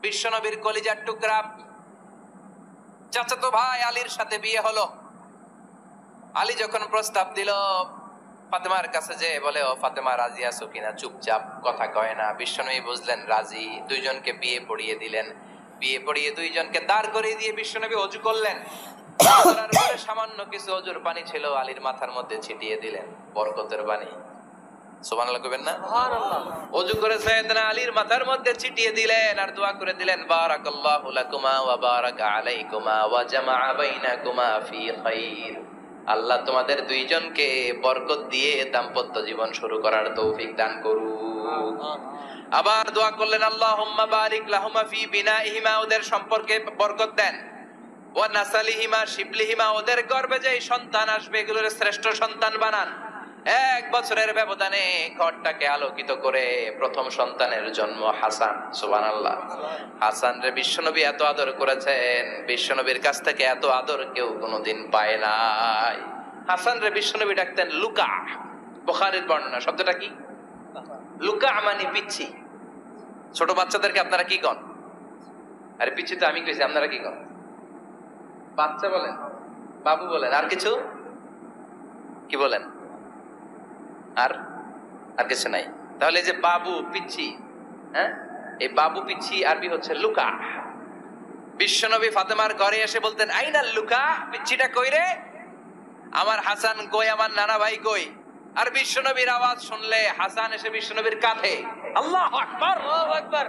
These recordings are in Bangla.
বিশ্বনবীর কলিজার টুকরা চাচাতো ভাই আলীর সাথে বিয়ে হলো। আলী যখন প্রস্তাব দিল ফাতেমার কাছে, যে বলে, ও ফাতেমা রাজি আছো কিনা? চুপচাপ, কথা কয় না। বিশ্বনবী বুঝলেন রাজি, দুইজনকে বিয়ে পড়িয়ে দিলেন। বিয়ে পড়িয়ে দুইজনকে দাঁড় করিয়ে দিয়ে বিশ্বনবী ওযু করলেন। করার পরে সামান্য কিছু ওযুর পানি ছিল, আলীর মাথার মধ্যে ছিটিয়ে দিলেন, বরকতের পানি। সুবহানাল্লাহ কইবেন না? সুবহানাল্লাহ। ওযু করে সাইয়েদনা আলীর মাথার মধ্যে ছিটিয়ে দিলেন আর দোয়া করে দিলেন, বারাকাল্লাহু লাকুমা ওয়া বারাকা আলাইকুমা ওয়া জামাআ বাইনাকুমা ফি খাইর। আল্লাহ তোমাদের দুইজনকে বরকত দিয়ে দাম্পত্য জীবন শুরু করার তৌফিক দান করুন। আবার দোয়া করলেন, আল্লাহুম্মা বারিক লাহুমা ফি বিনাইহিমা, ওদের সম্পর্কে বরকত দেন। ওয়া নাসালিহিমা শিবলিহিমা, ওদের গর্ভে যে সন্তান আসবে এগুলোর শ্রেষ্ঠ সন্তান বানান। 1 বছরের ব্যবধানে ঘরটাকে আলোকিত করে প্রথম সন্তানের জন্ম হাসান। সুবহানাল্লাহ। হাসান রে বিশ্বনবী এত আদর করেছেন, বিশ্বনবীর কাছ থেকে এত আদর কেউ কোনোদিন পায় নাই। হাসান রে বিশ্বনবী ডাকতেন লুকা। বুখারীর বর্ণনা। শব্দটা কি? লুকা মানে পিচ্ছি। ছোট বাচ্চাদেরকে আপনারা কি কন? আরে পিচ্ছি তো আমি কইছি, আপনারা কি কন? বাচ্চা বলেন, বাবু বলেন, আর কিছু কি বলেন? আর আর কিছু নাই। তাহলে এই যে বাবু পিচ্ছি, হ্যাঁ, এই বাবু পিচ্ছি আরবি হচ্ছে লুকা। বিশ্বনবী ফাতেমার ঘরে এসে বলতেন, আইনাল লুকা, পিচ্ছিটা কই রে? আমার হাসান কই, আমার নানা ভাই কই? আর বিশ্বনবীর আওয়াজ শুনলে হাসান এসে বিশ্বনবীর কাঁধে। আল্লাহু আকবার, আল্লাহু আকবার।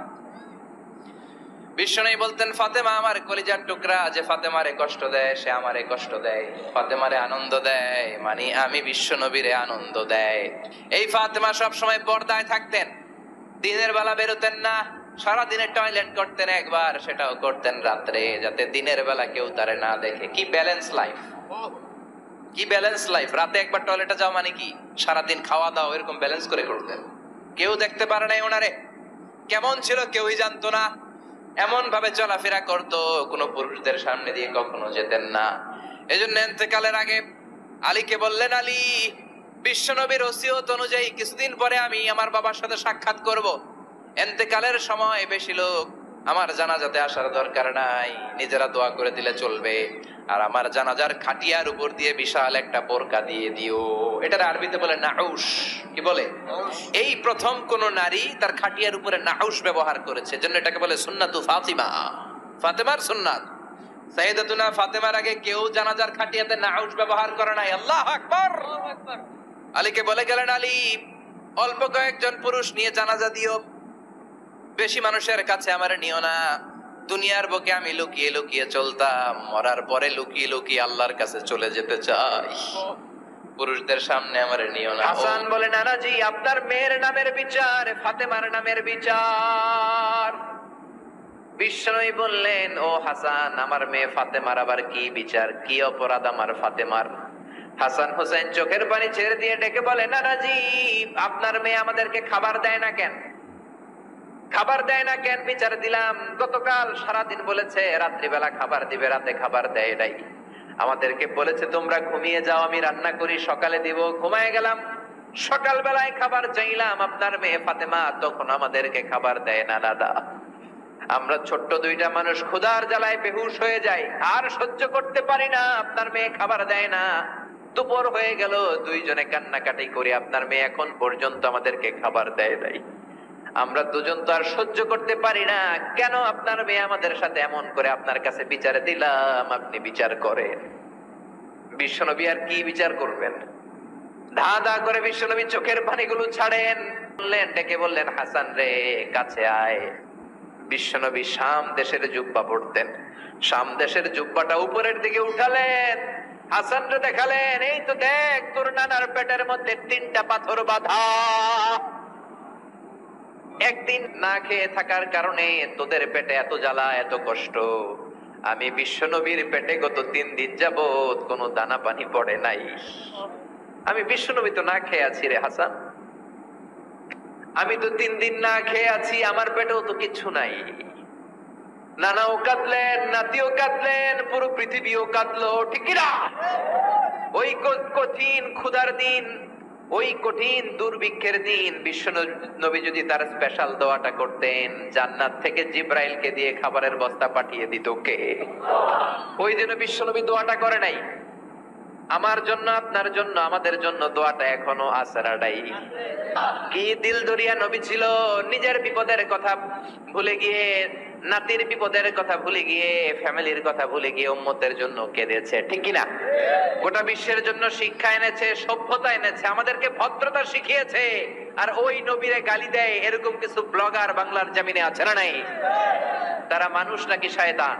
বিশ্বনবী বলতেন, ফাতেমা আমার কলিজার টুকরা, যে ফাতেমারে কষ্ট দেয় সে আমারে কষ্ট দেয়, ফাতেমারে আনন্দ দেয় মানে আমি বিশ্বনবীরে আনন্দ দেয়। এই ফাতেমা সব সময় পর্দায় থাকতেন, দিনের বেলা বেরোতেন না, সারা দিনে টয়লেট করতেন একবার, সেটাও করতেন রাত্রে, যাতে দিনের বেলা কেউ তারে না দেখে। কি ব্যালেন্স লাইফ, কি ব্যালেন্স লাইফ! রাতে একবার টয়লেটে যাও মানে কি সারাদিন খাওয়া দাওয়া এরকম ব্যালেন্স করে করতেন। কেউ দেখতে পারে নাই ওনারে, কেমন ছিল কেউই জানতো না। এমন ভাবে চলাফেরা করতো, কোনো পুরুষদের সামনে দিয়ে কখনো যেতেন না। এজন্য ইন্তেকালের আগে আলীকে বললেন, আলী, বিশ্বনবীর ওসিয়ত অনুযায়ী কিছুদিন পরে আমি আমার বাবার সাথে সাক্ষাৎ করব। ইন্তেকালের সময় বেশি লোক আমার জানাজাতে আসার দরকার নাই, নিজেরা দোয়া করে দিলে চলবে। আর আমার জানাজার খাটিয়ার উপর দিয়ে বিশাল একটা বোরকা দিয়ে দিও। এটার আরবিতে বলে নাউশ। কি বলে? এই প্রথম কোন নারী তার খাটিয়ার উপরে নাউশ ব্যবহার করেছে, জন্য এটাকে বলে সুন্নাতু ফাতিমা, ফাতেমার সুন্নাত। সাইয়েদাতুনা ফাতেমার আগে কেউ জানাজার খাটিয়াতে নাউশ ব্যবহার করে নাই। আল্লাহু আকবার, আল্লাহু আকবার। আলীকে বলে গেলেন, আলী, অল্প কয়েকজন পুরুষ নিয়ে জানাজা দিও, বেশি মানুষের কাছে আমারে নিও না। দুনিয়ার বুকে আমি লুকিয়ে লুকিয়ে চলতাম, মরার পরে লুকিয়ে লুকিয়ে আল্লাহর কাছে চলে যেতে চাই, পুরুষদের সামনে আমারে নিও না। হাসান বলে, নানাজি, আপনার মেয়ের নামের বিচার, ফাতেমার নামের বিচার। বিশ্বনবী বললেন, ও হাসান, আমার মেয়ে ফাতেমার আবার কি বিচার, কি অপরাধ আমার ফাতেমার? হাসান হোসেন চোখের পানি ছেড়ে দিয়ে ডেকে বলে, নানাজি, আপনার মেয়ে আমাদেরকে খাবার দেয় না কেন? খাবার দেয় না কেন? বিচার দিলাম, গতকাল সারাদিন বলেছে রাত্রিবেলা খাবার দিবে, রাতে খাবার দেয় নাই। আমাদেরকে বলেছে তোমরা ঘুমিয়ে যাও, আমি রান্না করি, সকালে দিব, ঘুমায় গেলাম। সকালবেলায় খাবার চাইলাম আপনার মেয়ে ফাতেমা, তখন আমাদেরকে খাবার দেয় না। দাদা, আমরা ছোট্ট দুইটা মানুষ ক্ষুধার জ্বালায় বেহুশ হয়ে যাই, আর সহ্য করতে পারি না, আপনার মেয়ে খাবার দেয় না। দুপুর হয়ে গেল, দুইজনে কান্নাকাটি করি, আপনার মেয়ে এখন পর্যন্ত আমাদেরকে খাবার দেয় নাই। আমরা দুজন তো আর সহ্য করতে পারি না, কেন আপনার মেয়ে আমাদের সাথে এমন করে? আপনার কাছে বিচার দিলাম, আপনি বিচার করেন। বিশ্বনবী আর কি বিচার করবেন? ধা ধা করে বিশ্বনবী চোখের পানিগুলো ছাড়েন, বললেন, ডেকে বললেন, হাসান রে, কাছে আয়। বিশ্বনবী শাম দেশের জুব্বা পড়তেন, শাম দেশের জুব্বাটা উপরের দিকে উঠালেন, হাসান রে দেখালেন, এই তো দেখ, তোর নানার পেটের মধ্যে 3টা পাথর বাঁধা। একদিন না খেয়ে থাকার কারণে তোদের পেটে এত জ্বালা, এত কষ্ট। আমি বিশ্বনবীর পেটে গত 3 দিন যাবত কোনো দানা পানি পড়ে নাই। আমি বিশ্বনবী তো না খেয়ে আছি রে হাসান, আমি তো 3 দিন না খেয়ে আছি, আমার পেটেও তো কিছু নাই। নানাও কাঁদলেন, নাতিও কাঁদলেন, পুরো পৃথিবীও কাঁদলো, ঠিক না? ওই কঠিন ক্ষুধার দিন ওই কঠিন দুর্ভিক্ষের দিন বিশ্ব নবী যদি তার স্পেশাল দোয়াটা করতেন, জান্নাত থেকে জিব্রাইলকে দিয়ে খাবারের বস্তা পাঠিয়ে দিত কে? ওই দিন বিশ্ব নবী দোয়াটা করে নাই। আমার জন্য, আপনার জন্য, আমাদের জন্য দোয়াটা এখনো আসরাডাই। কি দিল দরিয়া নবী ছিল, নিজের বিপদের কথা ভুলে গিয়ে, নাতির বিপদের কথা ভুলে গিয়ে, ফ্যামিলির কথা ভুলে গিয়ে উম্মতের জন্য কেঁদেছে, ঠিক কিনা? গোটা বিশ্বের জন্য শিক্ষা এনেছে, সভ্যতা এনেছে, আমাদেরকে ভদ্রতা শিখিয়েছে। আর ওই নবীরে গালি দেয় এরকম কিছু ব্লগার বাংলার জমিনে আছে না নাই? তারা মানুষ নাকি শয়তান?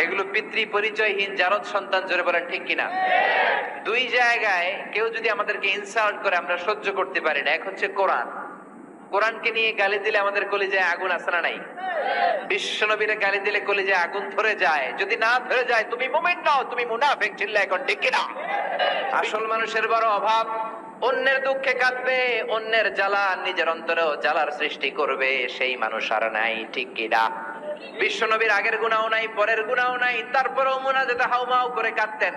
এগুলো পিতৃ পরিচয়হীন জারদ সন্তান, জোরে বলেন ঠিক কিনা? দুই জায়গায় কেউ যদি আমাদেরকে ইনসাল্ট করে আমরা সহ্য করতে পারি না। এক হচ্ছে কোরআন, কোরআনকে নিয়ে গালি দিলে আমাদের কলিজায় আগুন আছে না নাই? বিশ্ব নবীরে গালি দিলে কলিজায় আগুন ধরে যায়। যদি না ধরে যায় তুমি মুমিন নাও, তুমি মুনাফিক। চিল্লা এখন ঠিক কিনা? আসল মানুষের বড় অভাব, অন্যের দুঃখে কাঁদবে, অন্যের জ্বালা নিজের অন্তরেও জ্বালার সৃষ্টি করবে, সেই মানুষ আর নাই, ঠিক কিনা? বিশ্ব নবীর আগের গুনাহ নাই, পরের গুনাহ নাই, তারপরেও মুনাজাতে হাউমাউ করে কাঁদতেন।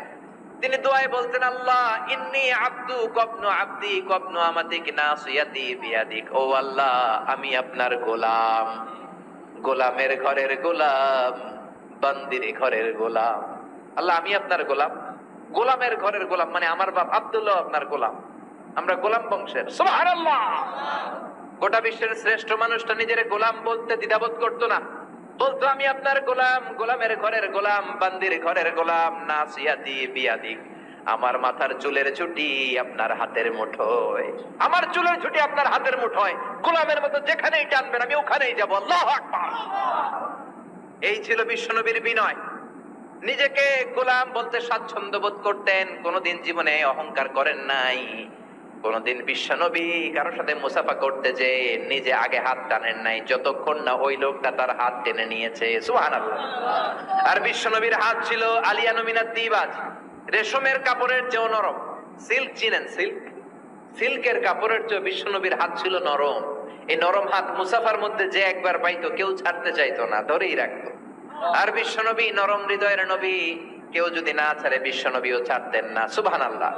তিনি দোয়ায় বলতেন, আল্লাহ ইন্নী আব্দু কবনু আব্দি কবনু আমাতিক নাসিয়াতি বিয়াদিক। ও আল্লাহ, আমি আপনার গোলাম, গোলামের ঘরের গোলাম, বান্দির ঘরের গোলাম। আল্লাহ আমি আপনার গোলাম, গোলামের ঘরের গোলাম, মানে আমার বাপ আব্দুল্লাহ আপনার গোলাম, আমরা গোলাম বংশের। সুবহানাল্লাহ। গোটা বিশ্বের শ্রেষ্ঠ মানুষটা নিজের গোলাম বলতে দ্বিধাবোধ করতো না, বলতো আমি আপনার গোলাম, গোলামের ঘরের গোলাম, বান্দির ঘরের গোলাম, নাসিয়াতি বিয়াদিক। আমার মাথার চুলের ছুটি আপনার হাতের মুঠোয়, আমার চুলের ছুটি আপনার হাতের মুঠোয়, গোলামের মতো যেখানেই টানবেন আমি ওখানেই যাব। আল্লাহু আকবার। এই ছিল বিশ্বনবীর বিনয়। নিজেকে গোলাম বলতে স্বাচ্ছন্দ্য বোধ করতেন, কোনদিন জীবনে অহংকার করেন নাই। কোনদিন বিশ্বনবী কারোর সাথে মুসাফা করতে যে নিজে আগে হাত টানেন নাই, যতক্ষণ না ওই লোকটা তার হাত টেনে নিয়েছে। সুবহানাল্লাহ। আর বিশ্বনবীর হাত ছিল আলিয়ানু মিনাত দিবাজ, রেশমের কাপড়ের চেয়েও নরম। সিল্ক চিনেন? সিল্ক, সিল্কের কাপড়ের চেয়ে বিশ্বনবীর হাত ছিল নরম। এই নরম হাত মুসাফার মধ্যে যে একবার পাইতো কেউ ছাড়তে চাইতো না, ধরেই রাখতো। আর বিশ্বনবী নরম হৃদয়ের নবী, কেউ যদি না ছাড়ে বিশ্বনবীও ছাড়তেন না। সুবহানাল্লাহ।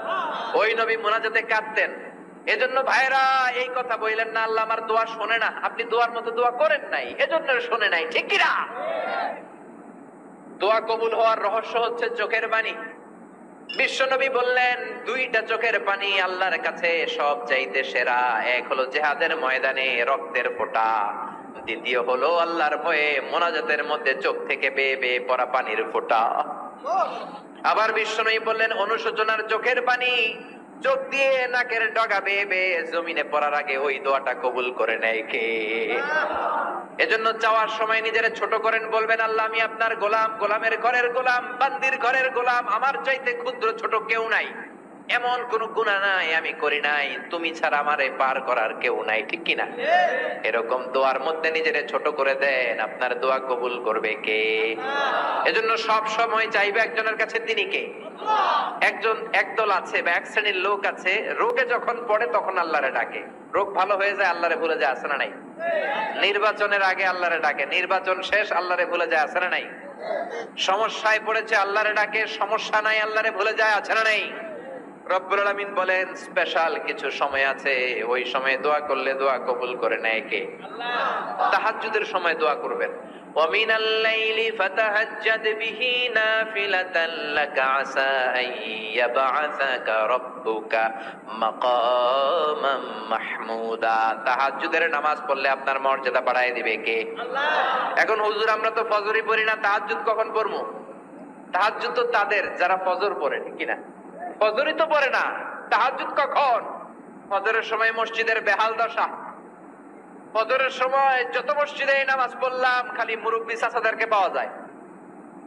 ওই নবী মুনাজাতে কাঁদতেন। এজন্য ভাইরা এই কথা বললেন না আল্লাহ আমার দোয়া শোনে না, আপনি দোয়ার মতো দোয়া করেন নাই, এজন্য শোনে নাই, ঠিক কি না? দোয়া কবুল হওয়ার রহস্য হচ্ছে চোখের পানি। বিশ্বনবী বললেন দুইটা চোখের পানি আল্লাহর কাছে সব চাইতে সেরা। এক হলো জিহাদের ময়দানে রক্তের ফোঁটা, দ্বিতীয় হলো আল্লাহর ভয়ে মোনাজাতের মধ্যে চোখ থেকে বেয়ে বেয়ে পড়া পানির ফোঁটা। আবার বিশ্বনবী বললেন অনুশোচনার চোখের পানি, চোখ দিয়ে নাকের ডগা বেয়ে বেয়ে জমিনে পড়ার আগে ওই দোয়াটা কবুল করে নেয় কে? এজন্য চাওয়ার সময় নিজেরা ছোট করেন, বলবেন আল্লাহ আমি আপনার গোলাম, গোলামের ঘরের গোলাম, বান্দির ঘরের গোলাম, আমার চাইতে ক্ষুদ্র ছোট কেউ নাই, এমন কোন গুনাহ নাই আমি করি নাই, তুমি ছাড়া আমারে পার করার কেউ নাই, ঠিক কিনা? এরকম দোয়ার মধ্যে নিজেরে ছোট করে দেন, আপনার দোয়া কবুল করবে কে? এজন্য সব সময় চাইবে একজনের কাছে, তিনি কে? একদল আছে বা এক শ্রেণীর লোক আছে, রোগে যখন পড়ে তখন আল্লাহরে ডাকে, রোগ ভালো হয়ে যায় আল্লাহরে ভুলে যায়, আছে না নাই? নির্বাচনের আগে আল্লাহরে ডাকে, নির্বাচন শেষ আল্লাহরে ভুলে যায়, আছে না নাই? সমস্যায় পড়েছে আল্লাহরে ডাকে, সমস্যা নাই আল্লাহরে ভুলে যায়, আছে না নাই? রব্বুল আলামিন বলেন স্পেশাল কিছু সময় আছে, ওই সময় দোয়া করলে দোয়া কবুল করে নেয় কে? আল্লাহ। তাহাজ্জুদের সময় দোয়া করবেন, ওয়া মিনাল লাইলি ফাতাহাজ্জাদ বিহি নাফিলাতান লাকা আসা আন ইয়াবআসাকা রাব্বুকা মাকামান মাহমুদা। তাহাজ্জুদের নামাজ পড়লে আপনার মর্যাদা বাড়ায় দিবে কে? আল্লাহ। এখন হুজুর আমরা তো ফজরই পড়ি না, তাহাজ্জুদ কখন পড়বো? তাহাজ্জুদ তো তাদের যারা ফজর পড়ে, ঠিক কিনা? ফজরই তো পড়ে না, তাহাজ্জুদ কখন? ফজরের সময় মসজিদের বেহাল দশা। ফজরের সময় যত মসজিদে নামাজ পড়লাম খালি মুরব্বি চাচাদেরকে পাওয়া যায়,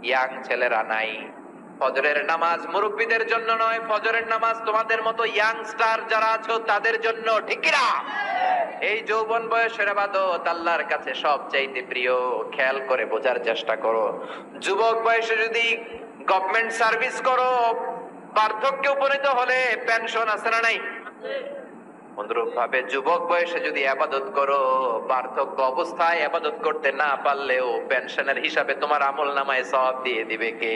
ইয়াং ছেলেরা নাই। ফজরের নামাজ মুরব্বিদের জন্য নয়, ফজরের নামাজ তোমাদের মতো ইয়াংস্টার যারা আছো তাদের জন্য, ঠিক কিনা? এই যৌবন বয়সের ইবাদত আল্লাহর কাছে সবচাইতে প্রিয়। খেয়াল করে বোঝার চেষ্টা করো, যুবক বয়সে যদি গভর্নমেন্ট সার্ভিস করো, বার্ধক্যে উপনীত হলে পেনশন আছে না নাই? অনুরূপ ভাবে যুবক বয়সে যদি ইবাদত করো, বার্ধক্য অবস্থায় ইবাদত করতে না পারলেও পেনশনের হিসাবে তোমার আমলনামায় সওয়াব দিয়ে দিবে কে?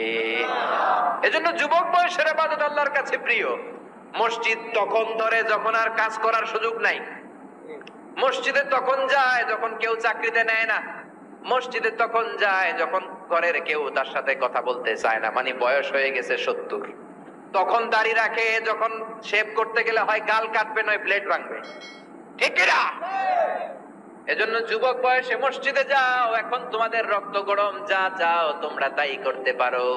এজন্য যুবক বয়সের ইবাদত আল্লাহর কাছে প্রিয়। মসজিদ তখন ধরে যখন আর কাজ করার সুযোগ নাই। মসজিদে তখন যায় যখন কেউ চাকরিতে নেয় না। মসজিদে তখন যায় যখন ঘরের কেউ তার সাথে কথা বলতে চায় না, মানে বয়স হয়ে গেছে 70। তখন দাড়ি রাখে যখন শেভ করতে গেলে হয় গাল কাটবে নয় ব্লেড ভাঙবে, ঠিক না? এজন্য যুবক বয়সে মসজিদে যাও, এখন তোমাদের রক্ত গরম, যা চাও তোমরা তাই করতে পারো।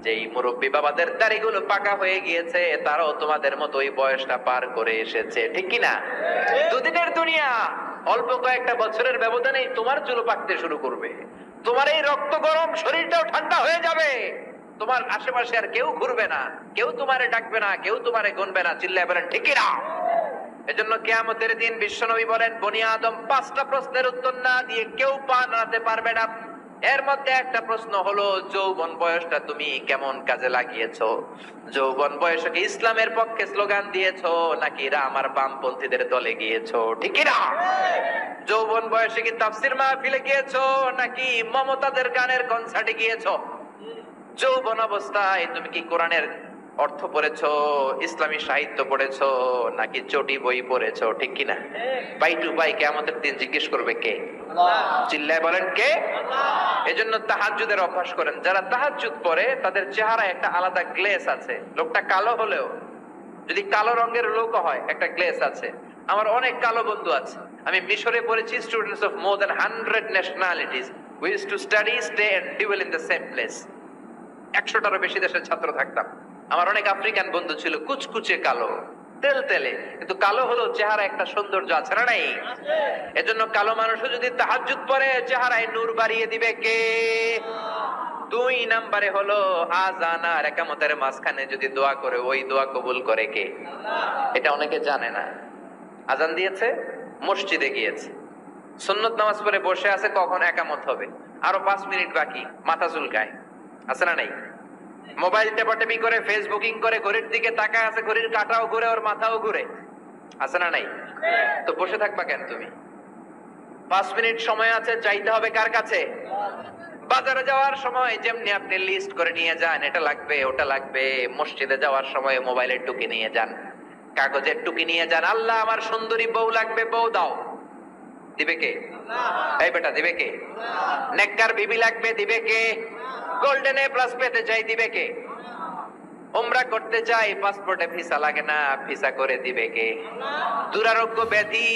যেই মুরব্বী বাবাদের দাড়িগুলো পাকা হয়ে গিয়েছে তারাও তোমাদের মতো ওই বয়সটা পার করে এসেছে, ঠিক কি না? দুদিনের দুনিয়া, অল্প কয়েকটা বছরের ব্যবধানেই তোমার চুল পাকতে শুরু করবে, তোমার এই রক্ত গরম শরীরটাও ঠান্ডা হয়ে যাবে, তোমার আশেপাশে আর কেউ ঘুরবে না, কেউ তোমারে ডাকবে না, কেউ তোমারে গুনবে না। চিল্লায় বলেন ঠিক কি না? এজন্য কিয়ামতের দিন বিশ্বনবী বলেন, বনি আদম 5টা প্রশ্নের উত্তর না দিয়ে কেউ পা নাড়াতে পারবে না। এর মধ্যে একটা প্রশ্ন হলো, যৌবন বয়সটা তুমি কেমন কাজে লাগিয়েছো? যৌবন বয়সে কি ইসলামের পক্ষে স্লোগান দিয়েছো নাকি রাম আর বামপন্থীদের দলে গিয়েছো, ঠিক না? যৌবন বয়সে কি তাফসীর মাহফিলে গিয়েছো নাকি মমতাদের গানের কনসার্টে গিয়েছো? যৌবন অবস্থায় তুমি কি কোরআনের অর্থ পড়েছো, ইসলামী সাহিত্য পড়েছো নাকি চটি বই পড়েছো, ঠিক কিনা? বাই টু বাই কিয়ামতের দিন জিজ্ঞেস করবে কে? চিল্লায় বলেন কে? এজন্য তাহাজ্জুদের অভ্যাস করেন। যারা তাহাজ্জুদ পড়ে তাদের চেহারায় একটা আলাদা গ্লেজ আছে। লোকটা কালো হলেও, যদি কালো রঙের লোক হয়, একটা গ্লেজ আছে। আমার অনেক কালো বন্ধু আছে। আমি মিশরে পড়েছি, students of more than 100 nationalities, we used to study, stay and dwell in the same place. 100টারও বেশি দেশের ছাত্র থাকতাম। আমার অনেক আফ্রিকান বন্ধু ছিল, কুচকুচে কালো, তেল তেলে, কিন্তু কালো হলো চেহারা একটা সৌন্দর্য আছে না নাই? এজন্য কালো মানুষও যদি তাহাজ্জুদ পড়ে চেহারায় নূর বাড়িয়ে দিবে কে? 2 নম্বরে হলো আযান আর ইকামতের মাঝখানে যদি দোয়া করে, ওই দোয়া কবুল করে কে? এটা অনেকে জানে না। আযান দিয়েছে, মসজিদে গিয়েছে, সুন্নত নামাজ পড়ে বসে আছে, কখন ইকামত হবে, আরো 5 মিনিট বাকি, মাথা চুলকায়, আছে না নাই? মোবাইল টেপাটেপি করে, ফেসবুকিং করে, ঘড়ির দিকে তাকায় আছে, ঘড়ির কাঁটাও ঘুরে, ওর মাথাও ঘুরে, আছে না নাই? তো বসে থাকবা কেন তুমি? 5 মিনিট সময় আছে, চাইতে হবে কার কাছে? বাজারে যাওয়ার সময় যেমনি আপনি লিস্ট করে নিয়ে যান, এটা লাগবে ওটা লাগবে, মসজিদে যাওয়ার সময় মোবাইলের টুকি নিয়ে যান, কাগজের টুকি নিয়ে যান। আল্লাহ আমার সুন্দরী বউ লাগবে, বউ দাও, দিবে কে? এই বেটা, দিবে কে? নেককার বিবি লাগবে, দিবে কে? গোল্ডেন এ প্লাস পেতে চাই, দিবে কে? উমরা করতে চাই, পাসপোর্টে ভিসা লাগে না, ভিসা করে দিবে কে? দুরারোগ্য ব্যাধি,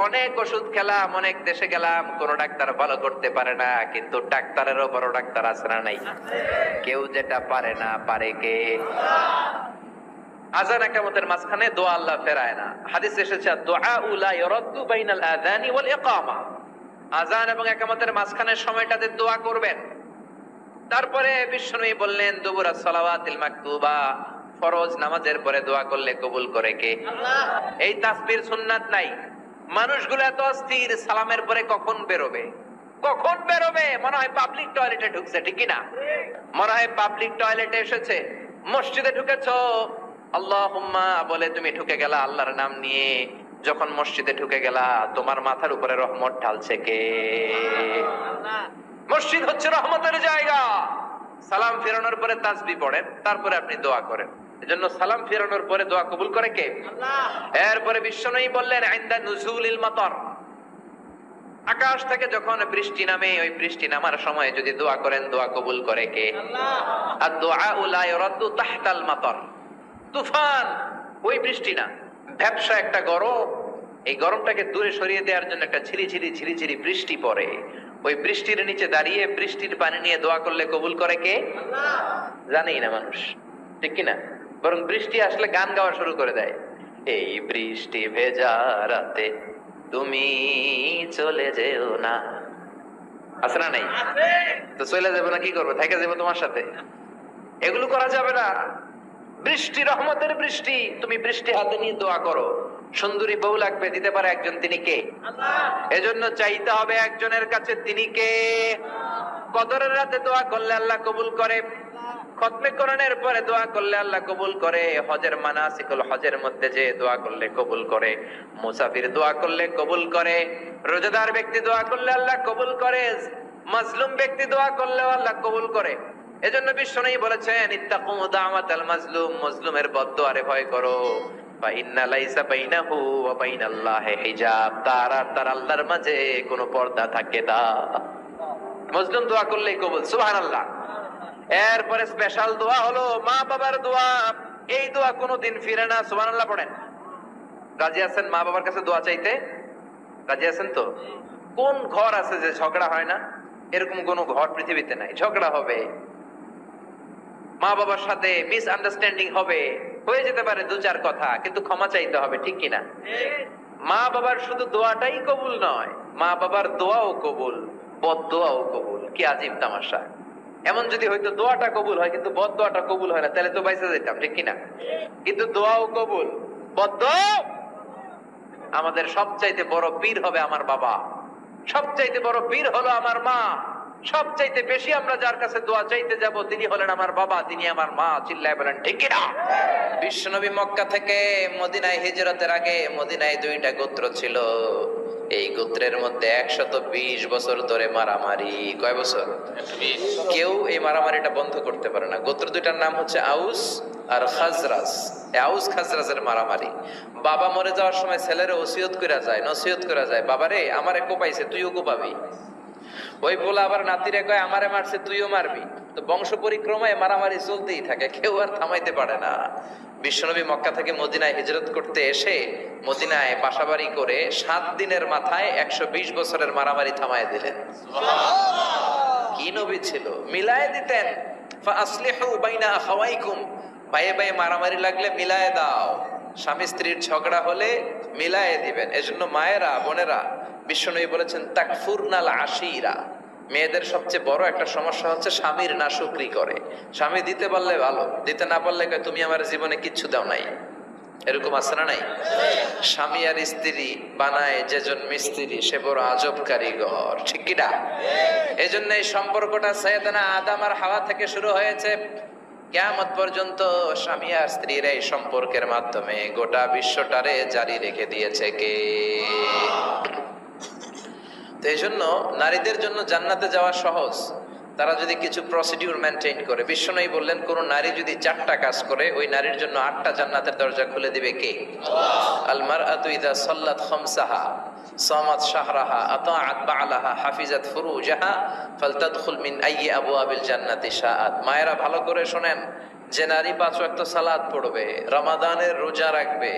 অনেক ওষুধ খেলাম, অনেক দেশে গেলাম, কোন ডাক্তার ভালো করতে পারে না, কিন্তু ডাক্তারেরও বড় ডাক্তার আছে না নাই? কেউ যেটা পারে না, পারে কে? আযান ইকামতের মাঝখানে দোয়া আল্লাহ ফেরায় না। হাদিস এসেছে, দুআ লা ইরাদ্দু বাইনাল আযানি ওয়াল ইকামা। আযান এবং ইকামতের মাঝখানের সময়টাতে দোয়া করবেন। তারপরে বিশ্বনবী বললেন, দুবুরা সালাওয়াতিল মাকতুবা, ফরজ নামাজের পরে দোয়া করলে কবুল করে কে? আল্লাহ। এই তাসবির সুন্নাত নাই। মানুষগুলো এত অস্থির, সালামের পরে কখন বেরোবে, কখন বেরোবে, মনে হয় পাবলিক টয়লেটে ঢুকছে, ঠিক কি না? মনে হয় পাবলিক টয়লেটে এসেছে। মসজিদে ঢুকেছো, আল্লাহুম্মা বলে তুমি ঢুকে গেলা আল্লাহর নাম নিয়ে, যখন মসজিদে ঢুকে গেলা তোমার মাথার উপরে রহমত ঢালছে কে? আল্লাহ। মসজিদ হচ্ছে রহমতের জায়গা। সালাম ফেরানোর পরে তাসবিহ পড়েন, তারপরে আপনি দোয়া করেন। এজন্য সালাম ফেরানোর পরে দোয়া কবুল করে কে? আল্লাহ। এরপরে বিশ্বনবী বললেন, ইনদা নুজুলিল মাতার, আকাশ থেকে যখন বৃষ্টি নামে, ওই বৃষ্টি নামার সময় যদি দোয়া করেন, দোয়া কবুল করে কে? আল্লাহ। আর দোয়া লা ইরাদ্দু তাহতাল মাতার, তুফান, ওই বৃষ্টি না, ভ্যাপসা একটা গরম, এই গরমটাকে দূরে সরিয়ে দেওয়ার জন্য একটা ঝিরিঝিরি ঝিরিঝিরি বৃষ্টি পড়ে, ওই বৃষ্টির নিচে দাঁড়িয়ে বৃষ্টির পানি নিয়ে দোয়া করলে কবুল করে কে? আল্লাহ। জানেই না মানুষ, ঠিক কিনা? বরং বৃষ্টি আসলে গান গাওয়া শুরু করে দেয়, এই বৃষ্টি ভেজা রাতে তুমি চলে যেও না, আছে না নাই? তো চলে যাবো না, কি করবো, থেকে যাবো তোমার সাথে? এগুলো করা যাবে না। বৃষ্টি রহমতের বৃষ্টি, তুমি বৃষ্টি হাতে নিয়ে দোয়া করো। সুন্দরী বউ লাগবে, দিতে পারে একজন, তিনি কে? আল্লাহ। এজন্য চাইতে হবে একজনের কাছে, তিনি কে? কদরের রাতে দোয়া করলে আল্লাহ কবুল করে, খতমে কোরআনের পরে দোয়া করলে আল্লাহ কবুল করে, হজের মানাসিকুল হজের মধ্যে যে দোয়া করলে কবুল করে, মুসাফির দোয়া করলে কবুল করে, রোজাদার ব্যক্তি দোয়া করলে আল্লাহ কবুল করে, মাজলুম ব্যক্তি দোয়া করলেও আল্লাহ কবুল করে। এজন্য বিশ্বনবী বলেছেন ইত্তাকু দাওয়াতাল মাজলুম, মাজলুমের বদদুয়ারে ভয় করো। ফা ইন্না লাইসা বাইনাহু ওয়া বাইনাল্লাহি হিজাব, তার আর তার আল্লাহর মাঝে কোনো পর্দা থাকে না। মাজলুম দোয়া করলেই কবুল, সুবহানাল্লাহ। এরপরে স্পেশাল দোয়া হলো মা বাবার দোয়া। এই দোয়া কোনোদিন ফিরে না, সুবহানাল্লাহ পড়েন। রাজি আছেন মা বাবার কাছে দোয়া চাইতে? রাজি আছেন তো? কোন ঘর আছে যে ঝগড়া হয় না? এরকম কোন ঘর পৃথিবীতে নাই। ঝগড়া হবে, মা বাবার সাথে মিস আন্ডারস্ট্যান্ডিং হবে, হয়ে যেতে পারে দু চার কথা, কিন্তু ক্ষমা চাইতে হবে, ঠিক কিনা? মা বাবার শুধু দোয়াটাই কবুল নয়, মা বাবার দোয়াও কবুল, বদ দোয়াও কবুল। কি আজীব তামাশা! এমন যদি হয়তো দোয়াটা কবুল হয় কিন্তু বদ দোয়াটা কবুল হয় না, তাহলে তো বাইসে যেতাম, ঠিক কিনা? কিন্তু দোয়াও কবুল, বদ দোয়া। আমাদের সবচাইতে বড় পীর হবে আমার বাবা, সবচাইতে বড় পীর হলো আমার মা, সবচাইতে বেশি আমরা যার কাছে দোয়া চাইতে যাব তিনি হলেন আমার বাবা, তিনি আমার মা। চিল্লায় বলেন ঠিক কিনা? বিশ্বনবী মক্কা থেকে মদিনায় হিজরতের আগে মদিনায় দুইটা গোত্র ছিল। এই গোত্রের মধ্যে 120 বছর ধরে মারামারি। কয় বছর? 120। কেউ এই মারামারিটা বন্ধ করতে পারে না। গোত্র দুইটার নাম হচ্ছে আউস আর খাজরাজ। আউস খাজরাজের মারামারি। বাবা মরে যাওয়ার সময় ছেলেরা ওসিয়ত কইরা যায়, নসিহত কইরা যায়, বাবারে আমারে কোপাইছে তুইও কোপাবি। ওই বলে আবার নাতিরে কয় আমারে মারছে তুইও মারবি। তো বংশ পরিক্রমায় মারামারি চলতেই থাকে, কেউ আর থামাইতে পারে না। বিশ্বনবী মক্কা থেকে মদিনায় হিজরত করতে এসে মদিনায় বাসাবাড়ি করে 7 দিনের মাথায় 120 বছরের মারামারি থামায় দিলেন। কি নবী ছিল! মিলায়ে দিতেন। ফাসলিহু বাইনা আখাওয়াইকুম, ভাইয়ে ভাইয়ে মারামারি লাগলে মিলায়ে দাও। স্বামী স্ত্রীর ঝগড়া হলে মিলায়ে দিবেন। এজন্য মায়েরা, বোনেরা, বিশ্বনবী বলেছেন তাকফুরনাল আশিরা, মেয়েদের সবচেয়ে বড় একটা সমস্যা হচ্ছে স্বামীর নাশুকরি করে। স্বামী দিতে পারলে ভালো, দিতে না পারলে কয় তুমি আমার জীবনে কিচ্ছু দাও নাই। এরকম আছে না নাই? স্বামী আর স্ত্রী বানায় যেজন মিস্ত্রি সে বড় আজব কারিগর, ঠিক কিনা? এই জন্য এই সম্পর্কটা সাইয়েদনা আদম আর হাওয়া থেকে শুরু হয়েছে। কিয়ামত পর্যন্ত স্বামী আর স্ত্রীর এই সম্পর্কের মাধ্যমে গোটা বিশ্বটারে জারি রেখে দিয়েছে কে? তো এই জন্য নারীদের জন্য জান্নাতে যাওয়া সহজ, তারা যদি কিছু প্রসিডিউর মেনটেন করে। বিশ্বনবী বললেন কোন নারী যদি 4টা কাজ করে ওই নারীর জন্য 8টা জান্নাতের দরজা খুলে দিবে কে? আল মারআতু ইযা সাল্লাত খামসাহা সামাত শাহরাহা আতাআত বা'লাহা হাফিজাত ফুরুজাহা ফালতাদখুল মিন আইয়ি আবওয়াবিল জান্নাতি শাআত। মায়েরা ভালো করে শুনেন, যে নারী 5 ওয়াক্ত সালাত পড়বে, রমাদানের রোজা রাখবে,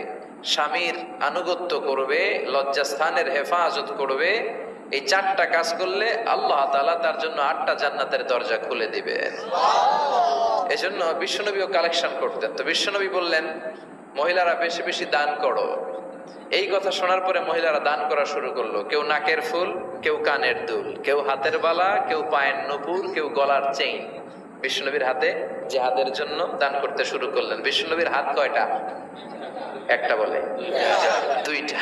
স্বামীর আনুগত্য করবে, লজ্জাস্থানের হেফাজত করবে, এই 4টা কাজ করলে আল্লাহ তাআলা তার জন্য 8টা জান্নাতের দরজা খুলে দিবেন। এজন্য বিশ্বনবীও কালেকশন করতেন। তো বিশ্বনবী বললেন মহিলারা বেশি বেশি দান করো। এই কথা শোনার পরে মহিলারা দান করা শুরু করলো। কেউ নাকের ফুল, কেউ কানের দুল, কেউ হাতের বালা, কেউ পায়ের নূপুর, কেউ গলার চেইন বিশ্বনবীর হাতে জিহাদের জন্য দান করতে শুরু করলেন। বিশ্বনবীর হাত কয়টা? একটা বলে 2টা।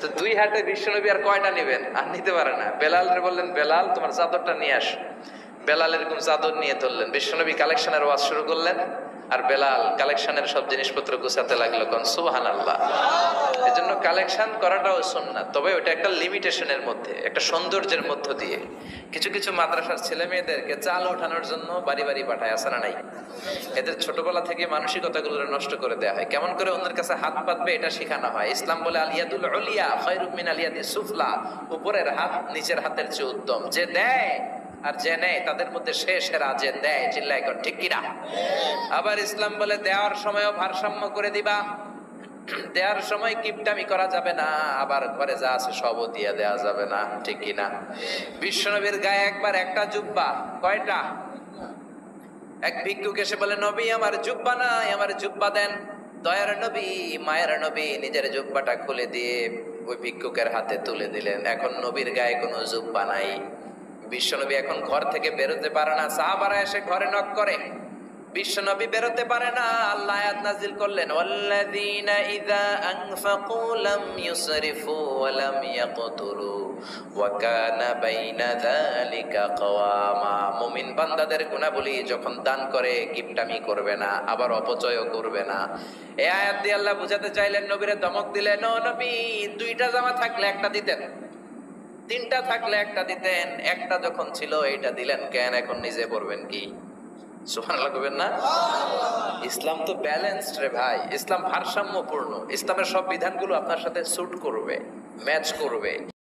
তো 2 হাতে বিশ্বনবী আর কয়টা নেবেন? আর নিতে পারে না। বেলালের বললেন বেলাল তোমার চাদরটা নিয়ে আস। বেলাল এরকম চাদর নিয়ে ধরলেন। বিশ্বনবী কালেকশনের ওয়াজ শুরু করলেন আর বেলাল কালেকশনের সব জিনিসপত্র গুছাতে লাগলো। কোন সুবহানাল্লাহ। এজন্য কালেকশন করাটাও সুন্নাত, তবে ওটা একটা লিমিটেশনের মধ্যে, একটা সৌন্দর্যের মধ্য দিয়ে। কিছু কিছু মাদ্রাসার ছেলে মেয়েদেরকে চাল ওঠানোর জন্য বাড়ি বাড়ি পাঠায়, আসে না নাই? এদের ছোটবেলা থেকে মানসিকতাগুলো নষ্ট করে দেওয়া হয়। কেমন করে অন্যের কাছে হাত পাতবে এটা শেখানো হয়। ইসলাম বলে আলিয়াদুল উলিয়া খায়রুম মিন আলিয়াদিস সুফলা, উপরের হাত নিচের হাতের চেয়ে উত্তম। যে দেয় আর যে নেয় তাদের মধ্যে সেরা যে দেয়। চিল্লায় কর ঠিক কিনা? আবার ইসলাম বলে দেওয়ার সময়ও ভারসাম্য করে দিবা, দেওয়ার সময় কিপটামি করা যাবে না, আবার ঘরে যা আছে সবও দিয়ে দেওয়া যাবে না, ঠিক কিনা? বিশ্বনবীর গায়ে একবার একটা জুব্বা, কয়টা? এক ভিক্ষুক এসে বলে নবী আমার জুব্বা নাই, আমার জুব্বা দেন। দয়ার নবী, মায়ের নবী নিজের জুব্বাটা খুলে দিয়ে ওই ভিক্ষুকের হাতে তুলে দিলেন। এখন নবীর গায়ে কোনো জুব্বা নাই। বিশ্বনবী এখন ঘর থেকে বেরোতে পারে না। সাহাবারা এসে ঘরে নক করে, বিশ্বনবী বেরোতে পারে না। আল্লাহ আয়াত নাযিল করলেন ওয়াল্লাযীনা ইযা আনফাকু লাম ইউসরিফু ওয়া লাম ইয়াকতুরু ওয়া কানা বাইনা যালিকা কওয়ামা। মুমিন বান্দাদের গুণাবলী যখন দান করে কিপটামি করবে না, আবার অপচয়ও করবে না। এই আয়াত দিয়ে আল্লাহ বুঝাতে চাইলেন, নবীরে ধমক দিলেন, ও নবী 2টা জামা থাকলে একটা দিতেন, 3টা থাকলে একটা দিতেন, একটা যখন ছিল এইটা দিলেন কেন? এখন নিজে পড়বেন কি? সুবহানাল্লাহ কইবেন না? ইসলাম তো ব্যালেন্সড রে ভাই, ইসলাম ভারসাম্যপূর্ণ। ইসলামের সব বিধানগুলো আপনার সাথে স্যুট করবে, ম্যাচ করবে।